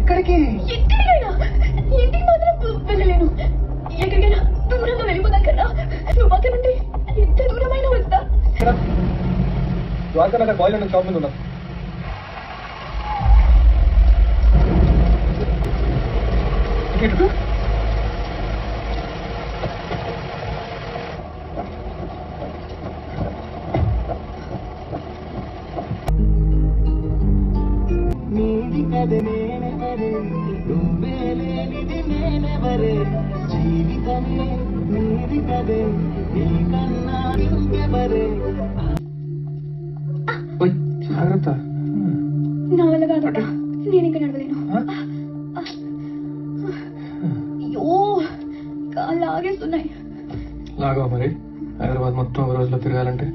ఎక్కడికి? ఎక్కడికైనా. ఇంటికి మాత్రం వెళ్ళలేను. ఎక్కడికైనా దూరంగా వెళ్ళిపోతాం కన్నా నువ్వు మాకేమంటే ఎంత దూరమైన వస్తా. ద్వారకా నగర్ బాయిలర్ షాప్ ముందు ఉన్నా. నీది కదే నేనెవరే నువ్వే లేనిది నేనెవరే జీవితమే నీది కదే నీకన్నా ఇంకెవరే. జాగ్రత్త. నా వల్ల కాదు, నేను ఇంకా నడవలేను. అయ్యో కాళ్ళు లాగేస్తున్నాయి. లాగా మరి హైదరాబాద్ మొత్తం ఒక రోజులో తిరగాలంటే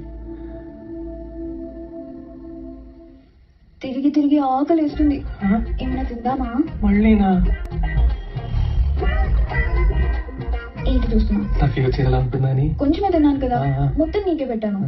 తిరిగి తిరిగి ఆకలేస్తుంది. ఏమైనా తిందామా? మళ్ళీనా? ఏంటి చూస్తున్నా? నాకు ఇక చేయాలనుకుంటుందని కొంచెమే తిన్నాను కదా, మొత్తం నీకే పెట్టాను.